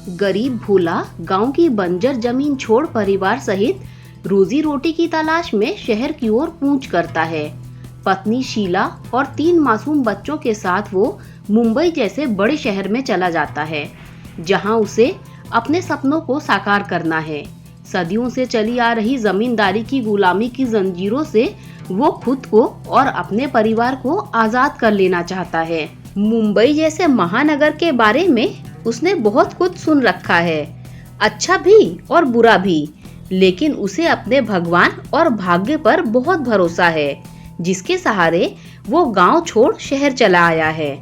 गरीब भोला गांव की बंजर जमीन छोड़ परिवार सहित रोजी रोटी की तलाश में शहर की ओर कूच करता है। पत्नी शीला और 3 मासूम बच्चों के साथ वो मुंबई जैसे बड़े शहर में चला जाता है, जहां उसे अपने सपनों को साकार करना है। सदियों से चली आ रही जमींदारी की गुलामी की जंजीरों से वो खुद को और अपने परिवार को आजाद कर लेना चाहता है। मुंबई जैसे महानगर के बारे में उसने बहुत कुछ सुन रखा है, अच्छा भी और बुरा भी, लेकिन उसे अपने भगवान और भाग्य पर बहुत भरोसा है, जिसके सहारे वो गांव छोड़ शहर चला आया है।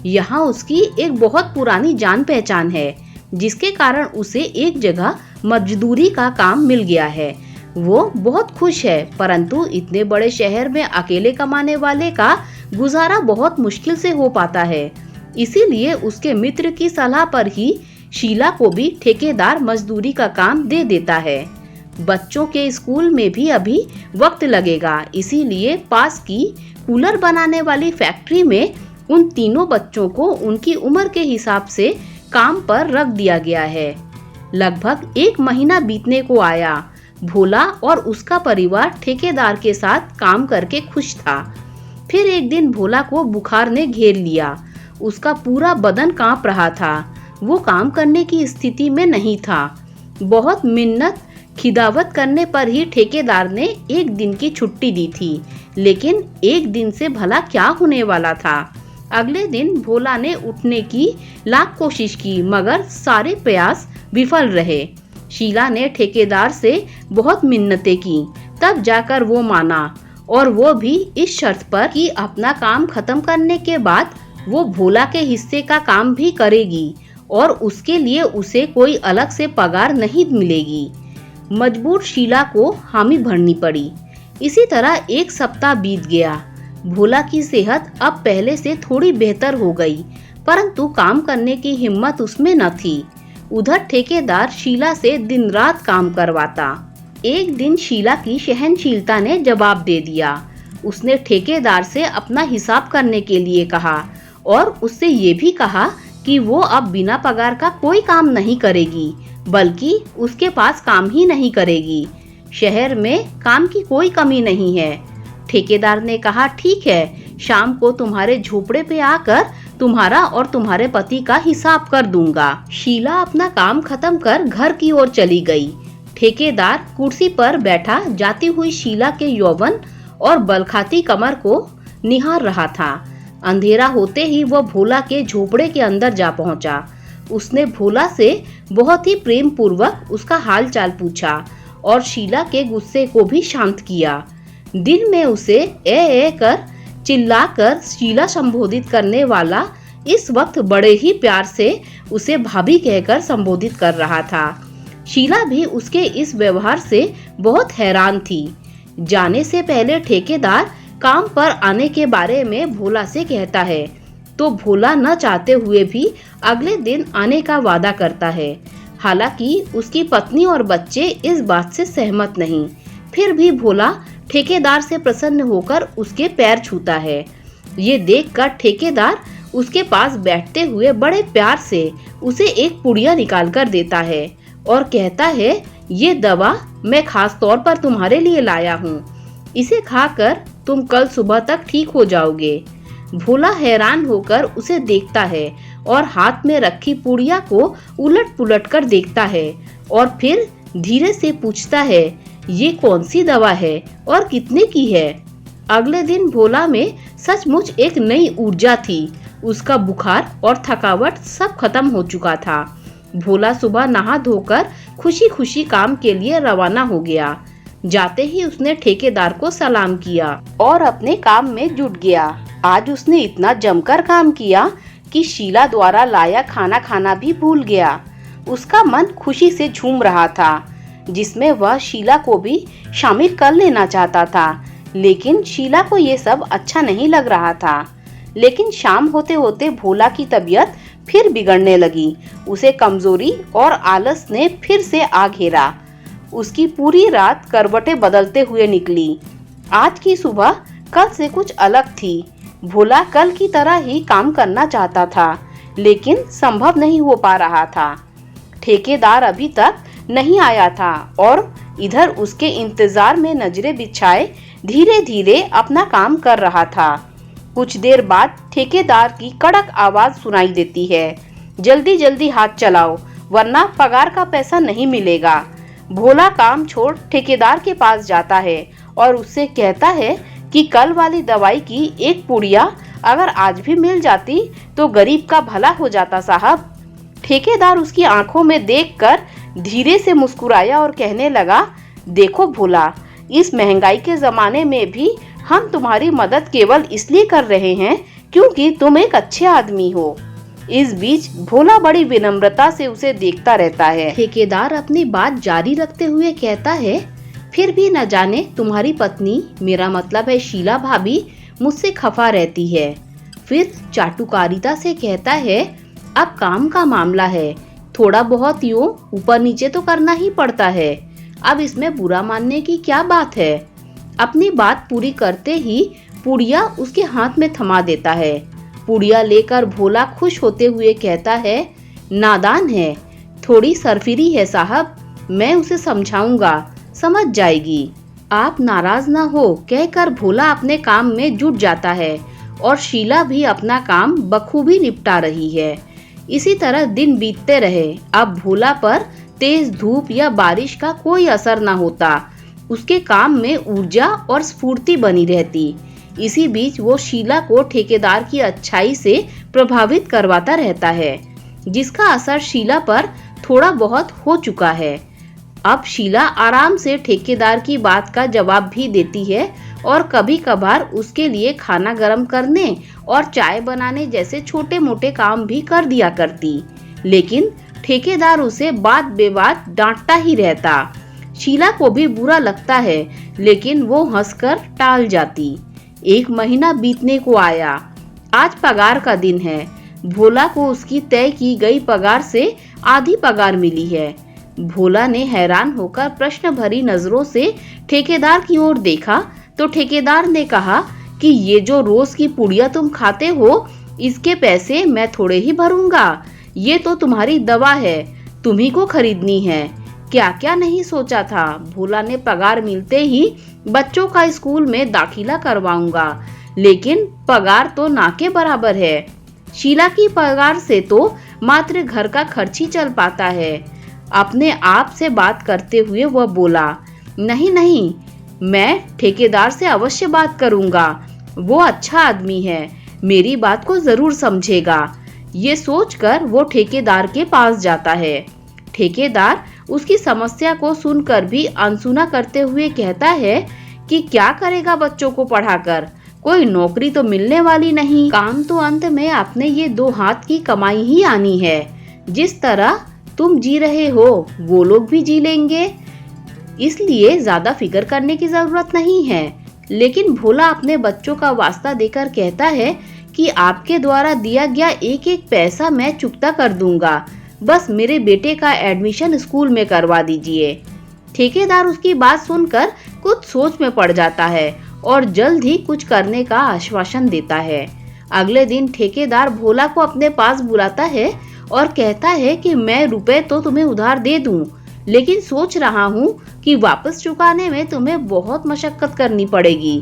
यहाँ उसकी एक बहुत पुरानी जान पहचान है, जिसके कारण उसे एक जगह मजदूरी का काम मिल गया है। वो बहुत खुश है, परंतु इतने बड़े शहर में अकेले कमाने वाले का गुजारा बहुत मुश्किल से हो पाता है। इसीलिए उसके मित्र की सलाह पर ही शीला को भी ठेकेदार मजदूरी का काम दे देता है। बच्चों के स्कूल में भी अभी वक्त लगेगा, इसीलिए पास की कूलर बनाने वाली फैक्ट्री में उन तीनों बच्चों को उनकी उम्र के हिसाब से काम पर रख दिया गया है। लगभग 1 महीना बीतने को आया। भोला और उसका परिवार ठेकेदार के साथ काम करके खुश था। फिर एक दिन भोला को बुखार ने घेर लिया। उसका पूरा बदन कांप रहा था। वो काम करने की स्थिति में नहीं था। बहुत मिन्नत खिदावत करने पर ही ठेकेदार ने 1 दिन की छुट्टी दी थी, लेकिन 1 दिन से भला क्या होने वाला था। अगले दिन भोला ने उठने की लाख कोशिश की, मगर सारे प्रयास विफल रहे। शीला ने ठेकेदार से बहुत मिन्नतें की, तब जाकर वो माना, और वो भी इस शर्त पर कि अपना काम खत्म करने के बाद वो भोला के हिस्से का काम भी करेगी और उसके लिए उसे कोई अलग से पगार नहीं मिलेगी। मजबूर शीला को हामी भरनी पड़ी। इसी तरह 1 सप्ताह बीत गया। भोला की सेहत अब पहले से थोड़ी बेहतर हो गई, परंतु काम करने की हिम्मत उसमें न थी। उधर ठेकेदार शीला से दिन रात काम करवाता। एक दिन शीला की सहनशीलता ने जवाब दे दिया। उसने ठेकेदार से अपना हिसाब करने के लिए कहा और उससे ये भी कहा कि वो अब बिना पगार का कोई काम नहीं करेगी, बल्कि उसके पास काम ही नहीं करेगी। शहर में काम की कोई कमी नहीं है। ठेकेदार ने कहा, ठीक है, शाम को तुम्हारे झोपड़े पे आकर तुम्हारा और तुम्हारे पति का हिसाब कर दूंगा। शीला अपना काम खत्म कर घर की ओर चली गई। ठेकेदार कुर्सी पर बैठा जाती हुई शीला के यौवन और बलखाती कमर को निहार रहा था। अंधेरा होते ही वह भोला के झोपड़े के अंदर जा पहुंचा। उसने भोला से बहुत ही प्रेम पूर्वक उसका हाल चाल पूछा और शीला के गुस्से को भी शांत किया। दिल में उसे ए कर चिल्लाकर शीला संबोधित करने वाला इस वक्त बड़े ही प्यार से उसे भाभी कहकर संबोधित कर रहा था। शीला भी उसके इस व्यवहार से बहुत हैरान थी। जाने से पहले ठेकेदार काम पर आने के बारे में भोला से कहता है, तो भोला न चाहते हुए भी अगले दिन आने का वादा करता है। हालांकि उसकी पत्नी और बच्चे इस बात से सहमत नहीं, फिर भी भोला ठेकेदार से प्रसन्न होकर उसके पैर छूता है। ये देखकर ठेकेदार उसके पास बैठते हुए बड़े प्यार से उसे एक पुड़िया निकाल कर देता है और कहता है, ये दवा मैं खास तौर पर तुम्हारे लिए लाया हूँ। इसे खाकर तुम कल सुबह तक ठीक हो जाओगे। भोला हैरान होकर उसे देखता है और हाथ में रखी पुड़िया को उलट पुलट कर देखता है और फिर धीरे से पूछता है, ये कौन सी दवा है और कितने की है। अगले दिन भोला में सचमुच एक नई ऊर्जा थी। उसका बुखार और थकावट सब खत्म हो चुका था। भोला सुबह नहा धोकर खुशी खुशी काम के लिए रवाना हो गया। जाते ही उसने ठेकेदार को सलाम किया और अपने काम में जुट गया। आज उसने इतना जमकर काम किया कि शीला द्वारा लाया खाना खाना भी भूल गया। उसका मन खुशी से झूम रहा था, जिसमें वह शीला को भी शामिल कर लेना चाहता था, लेकिन शीला को ये सब अच्छा नहीं लग रहा था। लेकिन शाम होते होते भोला की तबीयत फिर बिगड़ने लगी। उसे कमजोरी और आलस ने फिर से आ घेरा। उसकी पूरी रात करवटें बदलते हुए निकली। आज की सुबह कल से कुछ अलग थी। भोला कल की तरह ही काम करना चाहता था, लेकिन संभव नहीं हो पा रहा था। ठेकेदार अभी तक नहीं आया था और इधर उसके इंतजार में नजरें बिछाए धीरे धीरे अपना काम कर रहा था। कुछ देर बाद ठेकेदार की कड़क आवाज सुनाई देती है, जल्दी जल्दी हाथ चलाओ वरना पगार का पैसा नहीं मिलेगा। भोला काम छोड़ ठेकेदार के पास जाता है और उससे कहता है कि कल वाली दवाई की एक पुड़िया अगर आज भी मिल जाती तो गरीब का भला हो जाता साहब। ठेकेदार उसकी आंखों में देखकर धीरे से मुस्कुराया और कहने लगा, देखो भोला, इस महंगाई के जमाने में भी हम तुम्हारी मदद केवल इसलिए कर रहे हैं क्योंकि तुम एक अच्छे आदमी हो। इस बीच भोला बड़ी विनम्रता से उसे देखता रहता है। ठेकेदार अपनी बात जारी रखते हुए कहता है, फिर भी न जाने तुम्हारी पत्नी, मेरा मतलब है शीला भाभी, मुझसे खफा रहती है। फिर चाटुकारिता से कहता है, अब काम का मामला है, थोड़ा बहुत यूं ऊपर नीचे तो करना ही पड़ता है, अब इसमें बुरा मानने की क्या बात है। अपनी बात पूरी करते ही पुड़िया उसके हाथ में थमा देता है। पुड़िया लेकर भोला खुश होते हुए कहता है, नादान है, थोड़ी सरफिरी है साहब, मैं उसे समझाऊंगा, समझ जाएगी। आप नाराज ना हो कहकर भोला अपने काम में जुट जाता है और शीला भी अपना काम बखूबी निपटा रही है। इसी तरह दिन बीतते रहे। अब भोला पर तेज धूप या बारिश का कोई असर न होता, उसके काम में ऊर्जा और स्फूर्ति बनी रहती। इसी बीच वो शीला को ठेकेदार की अच्छाई से प्रभावित करवाता रहता है, जिसका असर शीला पर थोड़ा बहुत हो चुका है। अब शीला आराम से ठेकेदार की बात का जवाब भी देती है और कभी कभार उसके लिए खाना गर्म करने और चाय बनाने जैसे छोटे मोटे काम भी कर दिया करती। लेकिन ठेकेदार उसे बात बेबात डांटता ही रहता। शीला को भी बुरा लगता है, लेकिन वो हंसकर टाल जाती। एक महीना बीतने को आया। आज पगार का दिन है। भोला को उसकी तय की गई पगार से आधी पगार मिली है। भोला ने हैरान होकर प्रश्न भरी नजरों से ठेकेदार की ओर देखा तो ठेकेदार ने कहा कि ये जो रोज की पुड़िया तुम खाते हो, इसके पैसे मैं थोड़े ही भरूंगा। ये तो तुम्हारी दवा है, तुम्ही को खरीदनी है। क्या क्या नहीं सोचा था। भोला ने पगार मिलते ही बच्चों का स्कूल में दाखिला करवाऊंगा, लेकिन पगार तो ना के बराबर है। शीला की पगार से तो मात्र घर का खर्च ही चल पाता है। अपने आप से बात करते हुए वह बोला, नहीं नहीं, मैं ठेकेदार से अवश्य बात करूंगा, वो अच्छा आदमी है, मेरी बात को जरूर समझेगा। ये सोचकर वो ठेकेदार के पास जाता है। ठेकेदार उसकी समस्या को सुनकर भी अनसुना करते हुए कहता है कि क्या करेगा बच्चों को पढ़ाकर, कोई नौकरी तो मिलने वाली नहीं। काम तो अंत में अपने ये दो हाथ की कमाई ही आनी है। जिस तरह तुम जी रहे हो वो लोग भी जी लेंगे, इसलिए ज्यादा फिक्र करने की जरूरत नहीं है। लेकिन भोला अपने बच्चों का वास्ता देकर कहता है कि आपके द्वारा दिया गया एक एक पैसा मैं चुकता कर दूंगा, बस मेरे बेटे का एडमिशन स्कूल में करवा दीजिए। ठेकेदार उसकी बात सुनकर कुछ सोच में पड़ जाता है और जल्द ही कुछ करने का आश्वासन देता है। अगले दिन ठेकेदार भोला को अपने पास बुलाता है और कहता है कि मैं रुपए तो तुम्हें उधार दे दूं, लेकिन सोच रहा हूं कि वापस चुकाने में तुम्हें बहुत मशक्कत करनी पड़ेगी।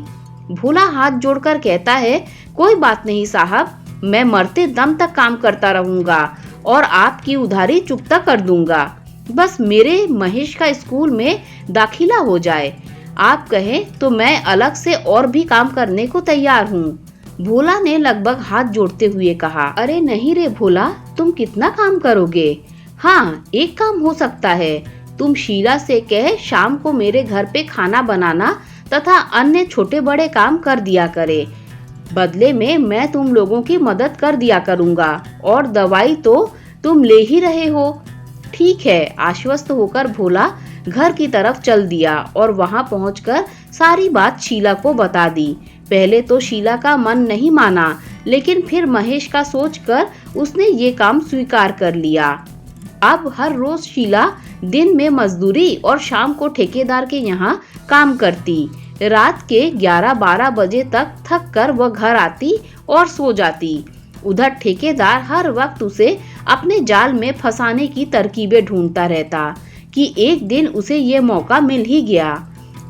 भोला हाथ जोड़कर कहता है, कोई बात नहीं साहब, मैं मरते दम तक काम करता रहूंगा और आपकी उधारी चुकता कर दूंगा। बस मेरे महेश का स्कूल में दाखिला हो जाए। आप कहें तो मैं अलग से और भी काम करने को तैयार हूँ। भोला ने लगभग हाथ जोड़ते हुए कहा, अरे नहीं रे भोला, तुम कितना काम करोगे? हाँ, एक काम हो सकता है, तुम शीला से कह शाम को मेरे घर पे खाना बनाना तथा अन्य छोटे बड़े काम कर दिया करे। बदले में मैं तुम लोगों की मदद कर दिया करूंगा और दवाई तो तुम ले ही रहे हो। ठीक है। आश्वस्त होकर भोला घर की तरफ चल दिया और वहां पहुंचकर सारी बात शीला को बता दी। पहले तो शीला का मन नहीं माना, लेकिन फिर महेश का सोचकर उसने ये काम स्वीकार कर लिया। अब हर रोज शीला दिन में मजदूरी और शाम को ठेकेदार के यहाँ काम करती। रात के 11-12 बजे तक थक कर वह घर आती और सो जाती। उधर ठेकेदार हर वक्त उसे अपने जाल में फंसाने की तरकीबें ढूंढता रहता कि एक दिन उसे ये मौका मिल ही गया।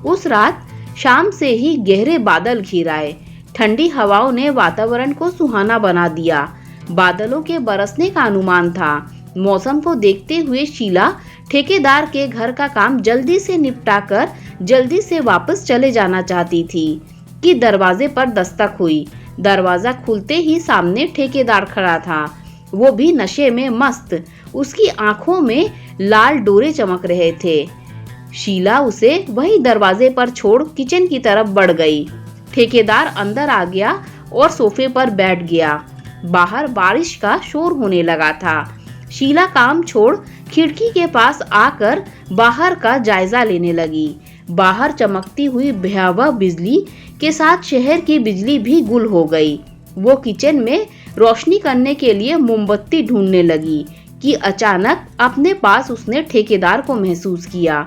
उस रात शाम से ही गहरे बादल घिर आए। ठंडी हवाओं ने वातावरण को सुहाना बना दिया। बादलों के बरसने का अनुमान था। मौसम को देखते हुए शीला ठेकेदार के घर का काम जल्दी से निपटाकर जल्दी से वापस चले जाना चाहती थी कि दरवाजे पर दस्तक हुई। दरवाजा खुलते ही सामने ठेकेदार खड़ा था। वो भी नशे में मस्त। उसकी आंखों में लाल डोरे चमक रहे थे। शीला उसे वही दरवाजे पर छोड़ किचन की तरफ बढ़ गई। ठेकेदार अंदर आ गया और सोफे पर बैठ गया। बाहर बारिश का शोर होने लगा था। शीला काम छोड़ खिड़की के पास आकर बाहर का जायजा लेने लगी। बाहर चमकती हुई भयावह बिजली के साथ शहर की बिजली भी गुल हो गई। वो किचन में रोशनी करने के लिए मोमबत्ती ढूंढने लगी कि अचानक अपने पास उसने ठेकेदार को महसूस किया।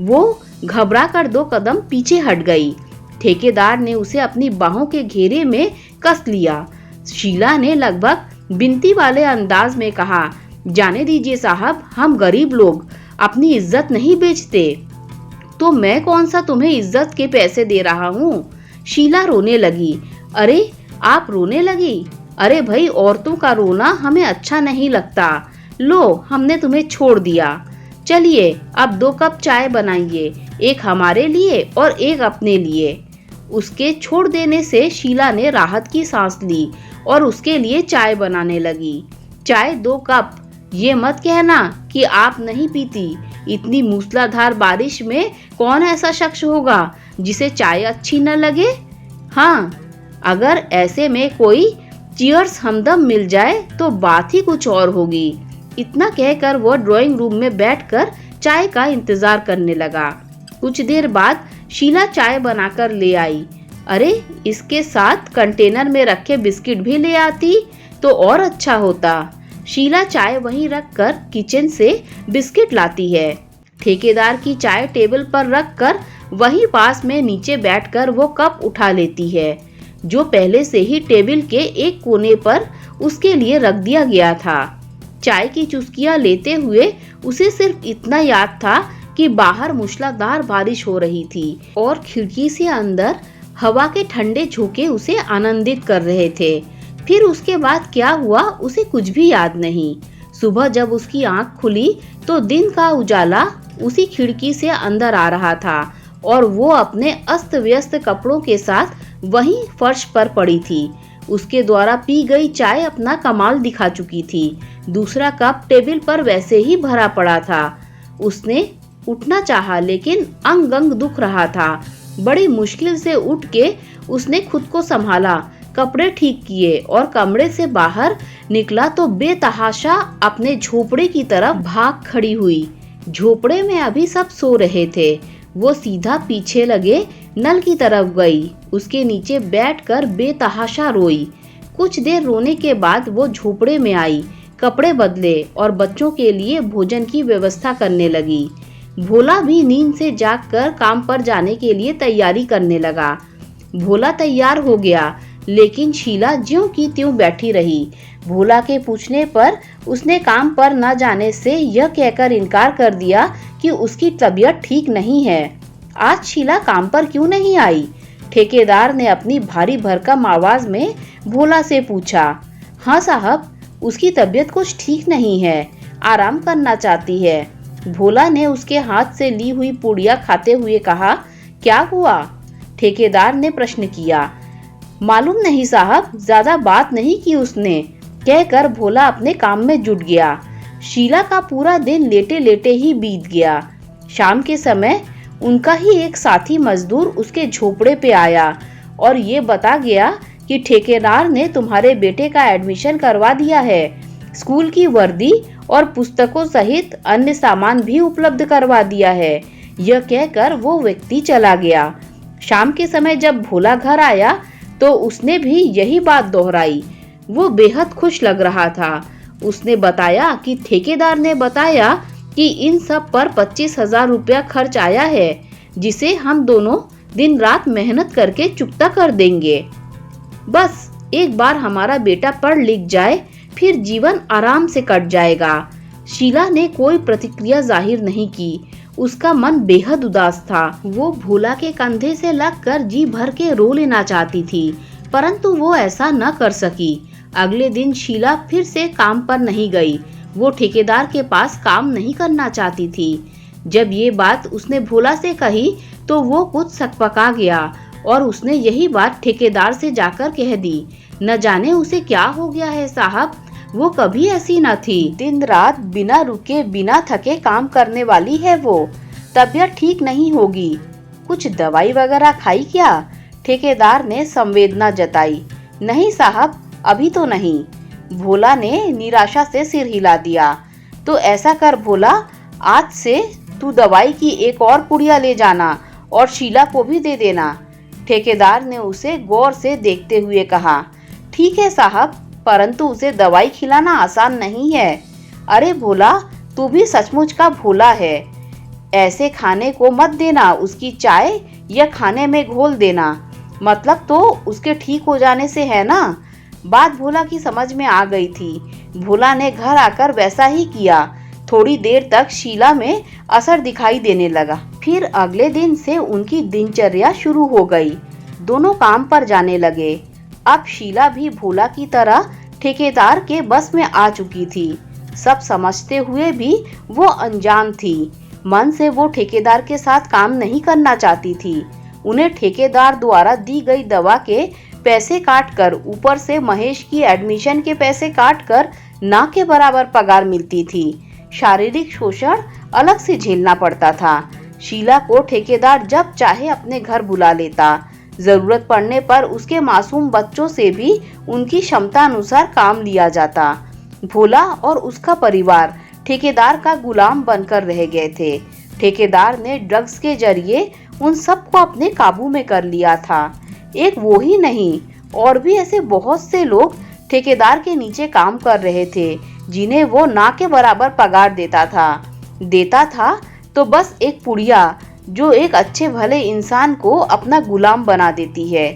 वो घबरा कर 2 कदम पीछे हट गई। ठेकेदार ने उसे अपनी बाहों के घेरे में कस लिया। शीला ने लगभग विनती वाले अंदाज में कहा, जाने दीजिए साहब, हम गरीब लोग अपनी इज्जत नहीं बेचते। तो मैं कौन सा तुम्हें इज्जत के पैसे दे रहा हूँ? शीला रोने लगी। अरे आप रोने लगी? अरे भाई, औरतों का रोना हमें अच्छा नहीं लगता। लो, हमने तुम्हें छोड़ दिया। चलिए अब 2 कप चाय बनाइए, एक हमारे लिए और एक अपने लिए। उसके छोड़ देने से शीला ने राहत की सांस ली और उसके लिए चाय बनाने लगी। चाय 2 कप। ये मत कहना कि आप नहीं पीती। इतनी मूसलाधार बारिश में कौन ऐसा शख्स होगा जिसे चाय अच्छी न लगे? हाँ, अगर ऐसे में कोई चीयर्स हमदम मिल जाए तो बात ही कुछ और होगी। इतना कहकर वो ड्राइंग रूम में बैठकर चाय का इंतजार करने लगा। कुछ देर बाद शीला चाय बनाकर ले आई। अरे, इसके साथ कंटेनर में रखे बिस्किट भी ले आती तो और अच्छा होता। शीला चाय वहीं रखकर किचन से बिस्किट लाती है। ठेकेदार की चाय टेबल पर रखकर वहीं पास में नीचे बैठकर वो कप उठा लेती है, जो पहले से ही टेबल के एक कोने पर उसके लिए रख दिया गया था। चाय की चुस्कियां लेते हुए उसे सिर्फ इतना याद था कि बाहर मूसलाधार बारिश हो रही थी और खिड़की से अंदर हवा के ठंडे झोंके उसे आनंदित कर रहे थे। फिर उसके बाद क्या हुआ उसे कुछ भी याद नहीं। सुबह जब उसकी आंख खुली तो दिन का उजाला उसी खिड़की से अंदर आ रहा था और वो अपने अस्त व्यस्त कपड़ों के साथ वहीं फर्श पर पड़ी थी। उसके द्वारा पी गई चाय अपना कमाल दिखा चुकी थी। दूसरा कप टेबल पर वैसे ही भरा पड़ा था। उसने उठना चाहा लेकिन अंग अंग दुख रहा था। बड़ी मुश्किल से उठ के उसने खुद को संभाला, कपड़े ठीक किए और कमरे से बाहर निकला तो बेतहाशा अपने झोपड़े की तरफ भाग खड़ी हुई। झोपड़े में अभी सब सो रहे थे। वो सीधा पीछे लगे नल की तरफ गई। उसके नीचे बैठकर बेतहाशा रोई। कुछ देर रोने के बाद वो झोपड़े में आई, कपड़े बदले और बच्चों के लिए भोजन की व्यवस्था करने लगी। भोला भी नींद से जागकर काम पर जाने के लिए तैयारी करने लगा। भोला तैयार हो गया लेकिन शीला ज्यों की त्यों बैठी रही। भोला के पूछने पर उसने काम पर न जाने से यह कहकर इनकार कर दिया कि उसकी तबीयत ठीक नहीं है। आज शीला काम पर क्यों नहीं आई? ठेकेदार ने अपनी भारी भरकम आवाज में भोला से पूछा। हाँ साहब, उसकी तबीयत कुछ ठीक नहीं है, आराम करना चाहती है। भोला ने उसके हाथ से ली हुई पुड़िया खाते हुए कहा। क्या हुआ? ठेकेदार ने प्रश्न किया। मालूम नहीं साहब, ज्यादा बात नहीं की उसने, कहकर भोला अपने काम में जुट गया। शीला का पूरा दिन लेटे लेटे ही बीत गया। शाम के समय उनका ही एक साथी मजदूर उसके झोपड़े पे आया और ये बता गया कि ठेकेदार ने तुम्हारे बेटे का एडमिशन करवा दिया है। स्कूल की वर्दी और पुस्तकों सहित अन्य सामान भी उपलब्ध करवा दिया है। यह कहकर वो व्यक्ति चला गया। शाम के समय जब भोला घर आया तो उसने भी यही बात दोहराई। वो बेहद खुश लग रहा था। उसने बताया कि ठेकेदार ने बताया कि इन सब पर 25,000 रुपया खर्च आया है, जिसे हम दोनों दिन रात मेहनत करके चुकता कर देंगे। बस एक बार हमारा बेटा पढ़ लिख जाए फिर जीवन आराम से कट जाएगा। शीला ने कोई प्रतिक्रिया जाहिर नहीं की। उसका मन बेहद उदास था। वो भोला के कंधे से लगकर जी भर के रो लेना चाहती थी, परंतु वो ऐसा न कर सकी। अगले दिन शीला फिर से काम पर नहीं गई। वो ठेकेदार के पास काम नहीं करना चाहती थी। जब ये बात उसने भोला से कही तो वो कुछ सकपका गया और उसने यही बात ठेकेदार से जाकर कह दी। न जाने उसे क्या हो गया है साहब, वो कभी ऐसी न थी। दिन रात बिना रुके बिना थके काम करने वाली है वो। तबीयत ठीक नहीं होगी, कुछ दवाई वगैरह खाई क्या? ठेकेदार ने संवेदना जताई। नहीं साहब, अभी तो नहीं। भोला ने निराशा से सिर हिला दिया। तो ऐसा कर भोला, आज से तू दवाई की एक और पुड़िया ले जाना और शीला को भी दे देना। ठेकेदार ने उसे गौर से देखते हुए कहा। ठीक है साहब, परंतु उसे दवाई खिलाना आसान नहीं है। अरे भोला, तू भी सचमुच का भोला है। ऐसे खाने को मत देना, उसकी चाय या खाने में घोल देना। मतलब तो उसके ठीक हो जाने से है ना? बात भोला की समझ में आ गई थी। भोला ने घर आकर वैसा ही किया। थोड़ी देर तक शीला में असर दिखाई देने लगा। फिर अगले दिन से उनकी दिनचर्या शुरू हो गई। दोनों काम पर जाने लगे। अब शीला भी भोला की तरह ठेकेदार के बस में आ चुकी थी। सब समझते हुए भी वो अनजान थी। मन से वो ठेकेदार के साथ काम नहीं करना चाहती थी। उन्हें ठेकेदार द्वारा दी गई दवा के पैसे काटकर, ऊपर से महेश की एडमिशन के पैसे काटकर ना के बराबर पगार मिलती थी। शारीरिक शोषण अलग से झेलना पड़ता था। शीला को ठेकेदार जब चाहे अपने घर बुला लेता। जरूरत पड़ने पर उसके मासूम बच्चों से भी उनकी क्षमता अनुसार काम लिया जाता। भोला और उसका परिवार ठेकेदार का गुलाम बनकर रह गए थे। ठेकेदार ने ड्रग्स के जरिए उन सबको अपने काबू में कर लिया था। एक वो ही नहीं, और भी ऐसे बहुत से लोग ठेकेदार के नीचे काम कर रहे थे, जिन्हें वो ना के बराबर पगार देता था तो बस एक पुड़िया, जो एक अच्छे भले इंसान को अपना गुलाम बना देती है।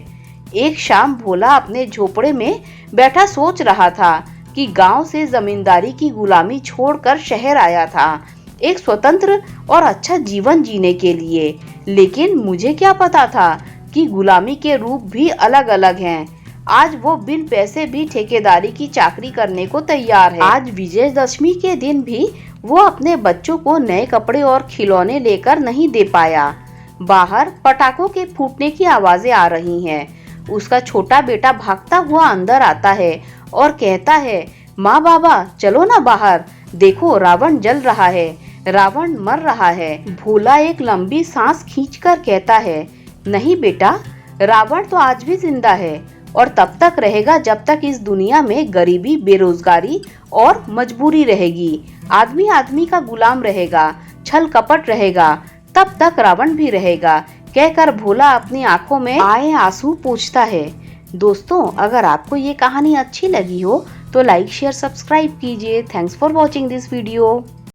एक शाम भोला अपने झोपड़े में बैठा सोच रहा था कि गांव से जमींदारी की गुलामी छोड़कर शहर आया था, एक स्वतंत्र और अच्छा जीवन जीने के लिए। लेकिन मुझे क्या पता था कि गुलामी के रूप भी अलग अलग हैं। आज वो बिन पैसे भी ठेकेदारी की चाकरी करने को तैयार है। आज विजयदशमी के दिन भी वो अपने बच्चों को नए कपड़े और खिलौने लेकर नहीं दे पाया। बाहर पटाखों के फूटने की आवाजें आ रही हैं। उसका छोटा बेटा भागता हुआ अंदर आता है और कहता है, माँ बाबा चलो ना बाहर, देखो रावण जल रहा है, रावण मर रहा है। भोला एक लंबी सांस खींचकर कहता है, नहीं बेटा, रावण तो आज भी जिंदा है और तब तक रहेगा जब तक इस दुनिया में गरीबी, बेरोजगारी और मजबूरी रहेगी। आदमी आदमी का गुलाम रहेगा, छल कपट रहेगा, तब तक रावण भी रहेगा। कहकर भोला अपनी आंखों में आए आंसू पोंछता है। दोस्तों, अगर आपको ये कहानी अच्छी लगी हो तो लाइक शेयर सब्सक्राइब कीजिए। Thanks for watching this video.